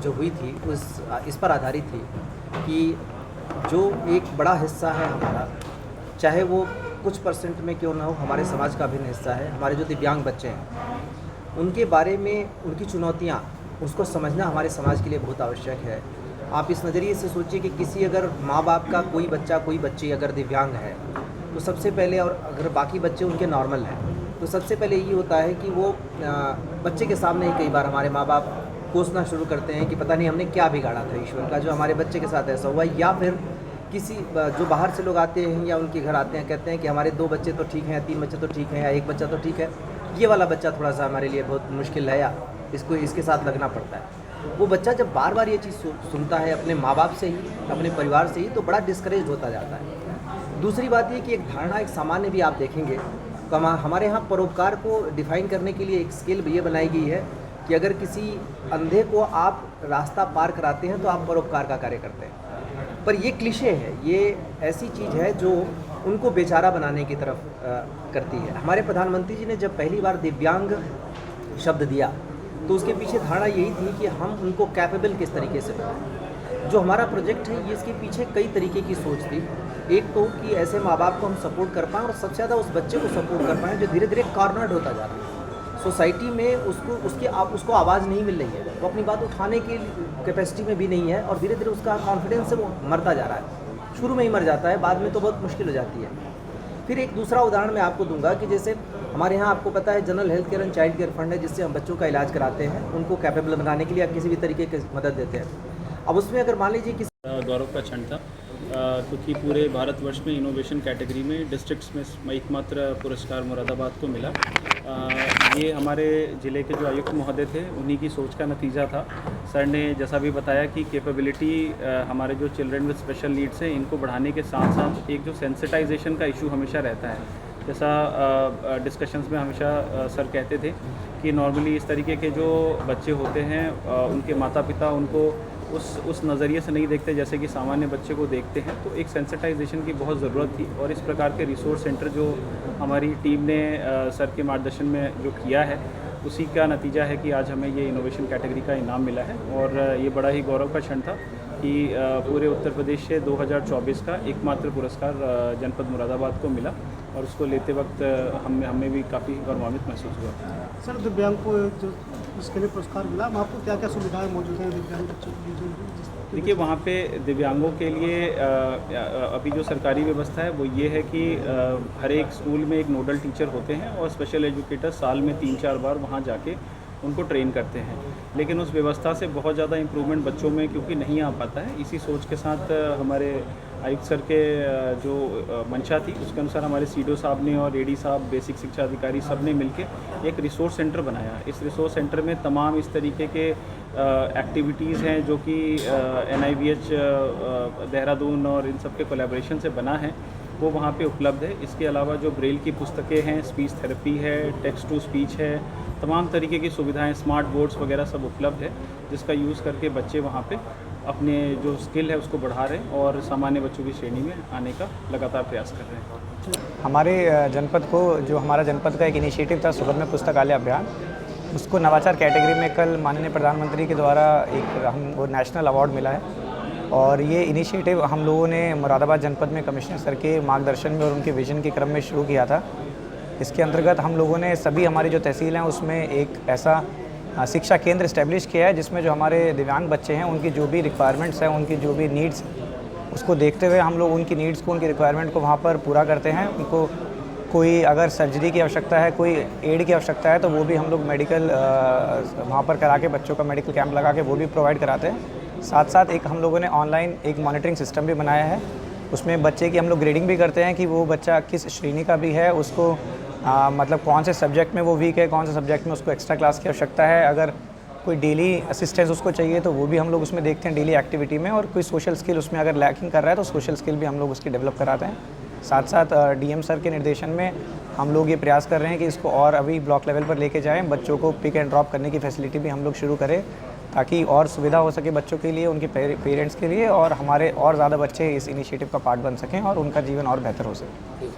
जो हुई थी इस पर आधारित थी कि जो एक बड़ा हिस्सा है हमारा, चाहे वो कुछ परसेंट में क्यों ना हो, हमारे समाज का अभिन्न हिस्सा है, हमारे जो दिव्यांग बच्चे हैं उनके बारे में उनकी चुनौतियाँ उसको समझना हमारे समाज के लिए बहुत आवश्यक है। आप इस नज़रिए से सोचिए कि किसी अगर माँ बाप का कोई बच्चा कोई बच्ची अगर दिव्यांग है तो सबसे पहले, और अगर बाकी बच्चे उनके नॉर्मल हैं, तो सबसे पहले ये होता है कि वो बच्चे के सामने ही कई बार हमारे माँ बाप कोसना शुरू करते हैं कि पता नहीं हमने क्या बिगाड़ा था ईश्वर का जो हमारे बच्चे के साथ ऐसा हुआ। या फिर किसी जो बाहर से लोग आते हैं या उनके घर आते हैं, कहते हैं कि हमारे 2 बच्चे तो ठीक हैं, 3 बच्चे तो ठीक हैं, या 1 बच्चा तो ठीक है, ये वाला बच्चा थोड़ा सा हमारे लिए बहुत मुश्किल है, या इसको इसके साथ लगना पड़ता है। वो बच्चा जब बार बार ये चीज़ सुनता है अपने माँ बाप से ही, अपने परिवार से ही, तो बड़ा डिस्करेज होता जाता है। दूसरी बात ये कि एक धारणा, एक सामान्य भी आप देखेंगे तो हमारे यहाँ परोपकार को डिफ़ाइन करने के लिए एक स्केल ये बनाई गई है कि अगर किसी अंधे को आप रास्ता पार कराते हैं तो आप परोपकार का कार्य करते हैं। पर ये क्लीशे है, ये ऐसी चीज़ है जो उनको बेचारा बनाने की तरफ करती है। हमारे प्रधानमंत्री जी ने जब पहली बार दिव्यांग शब्द दिया तो उसके पीछे धारणा यही थी कि हम उनको कैपेबल किस तरीके से बनाएं। जो हमारा प्रोजेक्ट है ये, इसके पीछे कई तरीके की सोच थी। एक तो कि ऐसे माँ बाप को हम सपोर्ट कर पाएँ, और सबसे ज़्यादा उस बच्चे को सपोर्ट कर पाएँ जो धीरे धीरे कॉर्नर्ड होता जा रहा है सोसाइटी में, उसको आवाज़ नहीं मिल रही है, वो अपनी बात उठाने की कैपेसिटी में भी नहीं है, और धीरे धीरे उसका कॉन्फिडेंस से वो मरता जा रहा है। शुरू में ही मर जाता है, बाद में तो बहुत मुश्किल हो जाती है। फिर एक दूसरा उदाहरण मैं आपको दूंगा कि जैसे हमारे यहाँ आपको पता है general health care and child care fund है, जिससे हम बच्चों का इलाज कराते हैं, उनको कैपेबल बनाने के लिए आप किसी भी तरीके की मदद देते हैं। अब उसमें अगर मान लीजिए कि गौरव का क्षण था, क्योंकि पूरे भारतवर्ष में इनोवेशन कैटेगरी में डिस्ट्रिक्ट्स में एकमात्र पुरस्कार मुरादाबाद को मिला। ये हमारे ज़िले के जो आयुक्त महोदय थे उन्हीं की सोच का नतीजा था। सर ने जैसा भी बताया कि कैपेबिलिटी हमारे जो चिल्ड्रन विद स्पेशल नीड्स हैं इनको बढ़ाने के साथ साथ एक जो सेंसिटाइजेशन का इशू हमेशा रहता है, जैसा डिस्कशंस में हमेशा सर कहते थे कि नॉर्मली इस तरीके के जो बच्चे होते हैं उनके माता पिता उनको उस नज़रिए से नहीं देखते जैसे कि सामान्य बच्चे को देखते हैं, तो एक सेंसिटाइजेशन की बहुत ज़रूरत थी। और इस प्रकार के रिसोर्स सेंटर जो हमारी टीम ने सर के मार्गदर्शन में जो किया है, उसी का नतीजा है कि आज हमें ये इनोवेशन कैटेगरी का इनाम मिला है। और ये बड़ा ही गौरव का क्षण था कि पूरे उत्तर प्रदेश से 2024 का एकमात्र पुरस्कार जनपद मुरादाबाद को मिला, और उसको लेते वक्त हमें भी काफ़ी गौरवान्वित महसूस हुआ। सर, दिव्यांग को जो इसके लिए पुरस्कार मिला, वहाँ पर क्या क्या सुविधाएं मौजूद हैं दिव्यांग बच्चों के लिए? देखिए, वहाँ पे दिव्यांगों के लिए अभी जो सरकारी व्यवस्था है वो ये है कि हर एक स्कूल में एक नोडल टीचर होते हैं, और स्पेशल एजुकेटर साल में 3-4 बार वहाँ जाके उनको ट्रेन करते हैं। लेकिन उस व्यवस्था से बहुत ज़्यादा इम्प्रूवमेंट बच्चों में क्योंकि नहीं आ पाता है, इसी सोच के साथ हमारे आयुक्त सर के जो मंशा थी उसके अनुसार हमारे सीडो साहब ने और एडी साहब, बेसिक शिक्षा अधिकारी, सब ने मिलकर एक रिसोर्स सेंटर बनाया। इस रिसोर्स सेंटर में तमाम इस तरीके के एक्टिविटीज़ हैं जो कि NIVH देहरादून और इन सब के कोलैबोरेशन से बना है, वो वहाँ पे उपलब्ध है। इसके अलावा जो ब्रेल की पुस्तकें हैं, स्पीच थेरेपी है, टेक्स्ट टू स्पीच है, तमाम तरीके की सुविधाएं, स्मार्ट बोर्ड्स वगैरह सब उपलब्ध है, जिसका यूज़ करके बच्चे वहाँ पे अपने जो स्किल है उसको बढ़ा रहे हैं और सामान्य बच्चों की श्रेणी में आने का लगातार प्रयास कर रहे हैं। हमारे जनपद को, जो हमारा जनपद का एक इनिशिएटिव था सुगम्य पुस्तकालय अभियान, उसको नवाचार कैटेगरी में कल माननीय प्रधानमंत्री के द्वारा एक हमको नेशनल अवार्ड मिला है। और ये इनिशिएटिव हम लोगों ने मुरादाबाद जनपद में कमिश्नर सर के मार्गदर्शन में और उनके विजन के क्रम में शुरू किया था। इसके अंतर्गत हम लोगों ने सभी हमारी जो तहसील हैं उसमें एक ऐसा शिक्षा केंद्र इस्टेब्लिश किया है जिसमें जो हमारे दिव्यांग बच्चे हैं उनकी जो भी रिक्वायरमेंट्स हैं, उनकी जो भी नीड्स, उसको देखते हुए हम लोग उनकी नीड्स को, उनकी रिक्वायरमेंट को वहाँ पर पूरा करते हैं। उनको कोई अगर सर्जरी की आवश्यकता है, कोई एड की आवश्यकता है, तो वो भी हम लोग मेडिकल वहाँ पर करा के, बच्चों का मेडिकल कैंप लगा के वो भी प्रोवाइड कराते हैं। साथ साथ एक हम लोगों ने ऑनलाइन एक मॉनिटरिंग सिस्टम भी बनाया है, उसमें बच्चे की हम लोग ग्रेडिंग भी करते हैं कि वो बच्चा किस श्रेणी का भी है, उसको मतलब कौन से सब्जेक्ट में वो वीक है, कौन से सब्जेक्ट में उसको एक्स्ट्रा क्लास की आवश्यकता है। अगर कोई डेली असिस्टेंस उसको चाहिए तो वो भी हम लोग उसमें देखते हैं डेली एक्टिविटी में, और कोई सोशल स्किल उसमें अगर लैकिंग कर रहा है तो सोशल स्किल भी हम लोग उसकी डेवलप कराते हैं। साथ साथ DM सर के निर्देशन में हम लोग ये प्रयास कर रहे हैं कि इसको और अभी ब्लॉक लेवल पर लेके जाएं, बच्चों को पिक एंड ड्रॉप करने की फैसिलिटी भी हम लोग शुरू करें, ताकि और सुविधा हो सके बच्चों के लिए, उनके पेरेंट्स के लिए, और हमारे और ज़्यादा बच्चे इस इनिशिएटिव का पार्ट बन सकें और उनका जीवन और बेहतर हो सके।